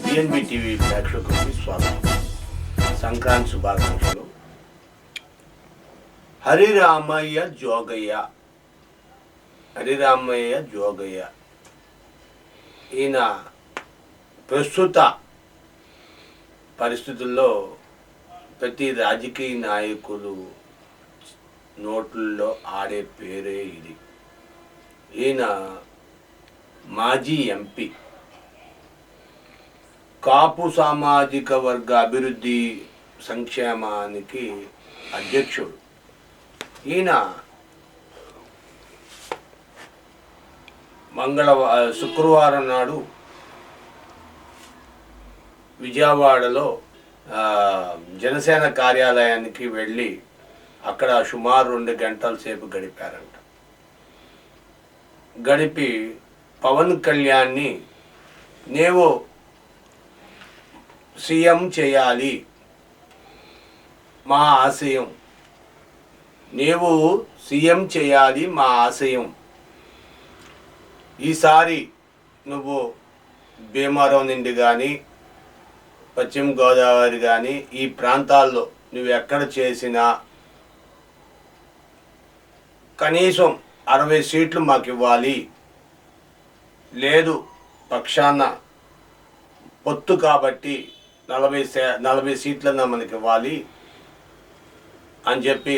BNB TV ప్రేక్షకులకి స్వాగతం. సంక్రాంతి శుభాకాంక్షలు. హరిరామయ్య జోగయ్య ఈయన ప్రస్తుత పరిస్థితుల్లో ప్రతి రాజకీయ నాయకులు నోట్లలో ఆడే పేరే ఇది. ఈయన మాజీ ఎంపీ, కాపు సామాజిక వర్గ అభివృద్ధి సంక్షేమానికి అధ్యక్షుడు. ఈయన శుక్రవారం నాడు విజయవాడలో జనసేన కార్యాలయానికి వెళ్ళి అక్కడ సుమారు 2 గంటల సేపు గడిపారంట. గడిపి పవన్ కళ్యాణ్ని నీవు సీఎం చేయాలి, మా ఆశయం, నీవు సీఎం చేయాలి మా ఆశయం, ఈసారి నువ్వు భీమవరం నుండి కానీ పశ్చిమ గోదావరి కానీ ఈ ప్రాంతాల్లో నువ్వు ఎక్కడ చేసినా కనీసం 60 సీట్లు మాకు ఇవ్వాలి, లేదు పక్షాన పొత్తు కాబట్టి 40 సీట్లన్నా మనకి ఇవ్వాలి అని చెప్పి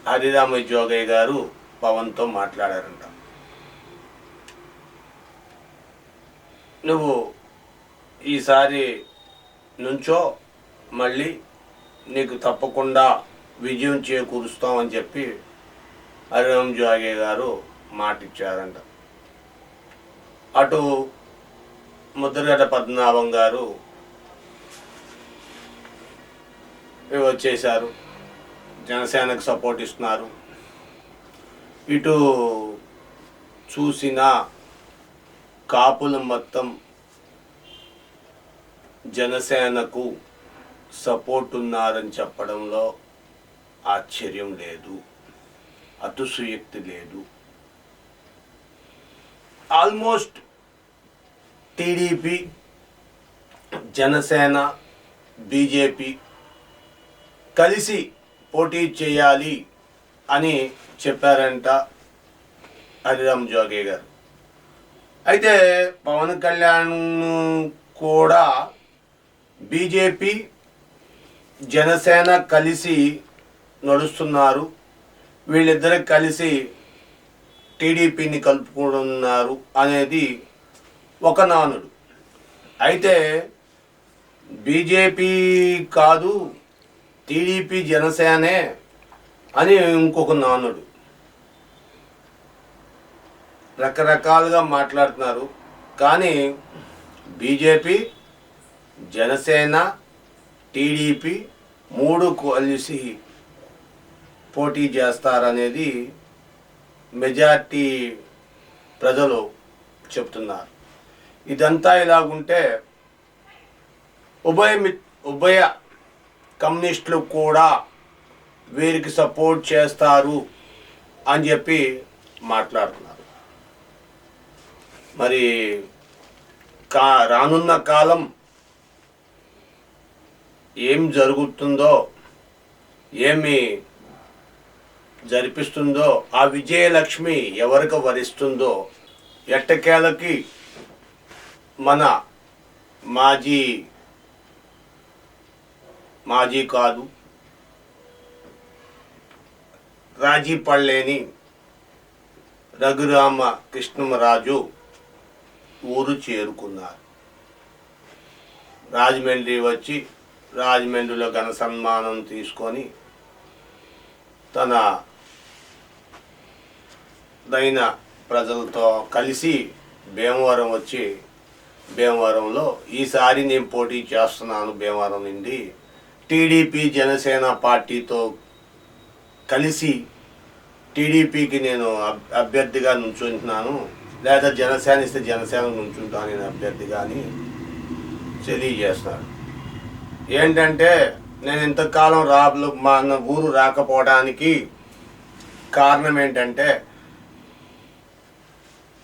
హరిరామయ్య జోగయ్య గారు పవన్తో మాట్లాడారంట. నువ్వు ఈసారి నుంచో మళ్ళీ నీకు తప్పకుండా విజయం చేకూరుస్తామని చెప్పి హరిరామయ్య జోగయ్య గారు మాట ఇచ్చారంట. అటు ముద్రగడ్డ పద్మనాభం గారు వచ్చేశారు, జనసేనకు సపోర్ట్ ఇస్తున్నారు. ఇటు చూసిన కాపులు మొత్తం జనసేనకు సపోర్ట్ ఉన్నారని చెప్పడంలో ఆశ్చర్యం లేదు, అతిశయోక్తి లేదు. ఆల్మోస్ట్ టీడీపీ, జనసేన, బీజేపీ కలిసి పోటీ చేయాలి అని చెప్పారంట హరిరామయ్య జోగయ్య గారు. అయితే పవన్ కళ్యాణ్ కూడా బీజేపీ, జనసేన కలిసి నడుస్తున్నారు, వీళ్ళిద్దరు కలిసి టీడీపీని కలుపుకుంటున్నారు అనేది ఒక నానుడు. అయితే బీజేపీ కాదు టీడీపీ జనసేనే అని ఇంకొక నానుడు. రకరకాలుగా మాట్లాడుతున్నారు. కానీ బీజేపీ, జనసేన, టీడీపీ 3 కలిసి పోటీ చేస్తారనేది మెజార్టీ ప్రజలు చెప్తున్నారు. ఇదంతా ఇలాగుంటే ఉభయ కమ్యూనిస్టులు కూడా వీరికి సపోర్ట్ చేస్తారు అని చెప్పి మాట్లాడుతున్నారు. మరి రానున్న కాలం ఏం జరుగుతుందో, ఏమి జరిపిస్తుందో, ఆ విజయలక్ష్మి ఎవరికి వరిస్తుందో, ఎట్టకేలకి మన మాజీ కాదు రాజీ పడలేని రఘురామ కృష్ణమరాజు ఊరు చేరుకున్నారు. రాజమండ్రి వచ్చి రాజమండ్రిలో ఘన సన్మానం తీసుకొని తన దైన ప్రజలతో కలిసి భీమవరం వచ్చి భీమవరంలో ఈసారి నేను పోటీ చేస్తున్నాను భీమవరం నుండి, టీడీపీ జనసేన పార్టీతో కలిసి టీడీపీకి నేను అభ్యర్థిగా నుంచుంటున్నాను, లేదా జనసేన ఇస్తే జనసేన నుంచుంటాను నేను అభ్యర్థిగా అని తెలియజేస్తాను. ఏంటంటే నేను ఇంతకాలం మా ఊరు రాకపోవడానికి కారణం ఏంటంటే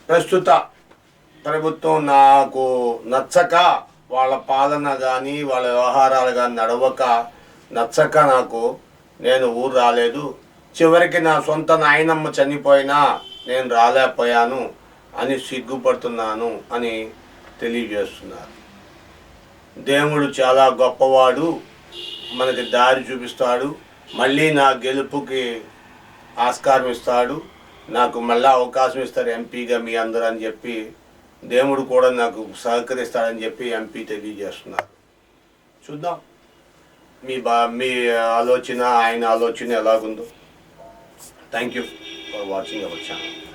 ప్రస్తుత ప్రభుత్వం నాకు నచ్చక, వాళ్ళ పాలన కానీ వాళ్ళ వ్యవహారాలు కానీ నడవక నచ్చక నేను ఊరు రాలేదు. చివరికి నా సొంత నాయనమ్మ చనిపోయినా నేను రాలేకపోయాను అని సిగ్గుపడుతున్నాను అని తెలియజేస్తున్నారు. దేవుడు చాలా గొప్పవాడు, మనకి దారి చూపిస్తాడు, మళ్ళీ నా గెలుపుకి ఆస్కారం ఇస్తాడు, నాకు మళ్ళీ అవకాశం ఇస్తారు ఎంపీగా మీ అందరూ అని చెప్పి దేవుడు కూడా నాకు సహకరిస్తాడని చెప్పి ఎంపీ తెలియజేస్తున్నారు. చూద్దాం మీ ఆలోచన, ఆయన ఆలోచన ఎలాగుందో. Thank you for watching our channel.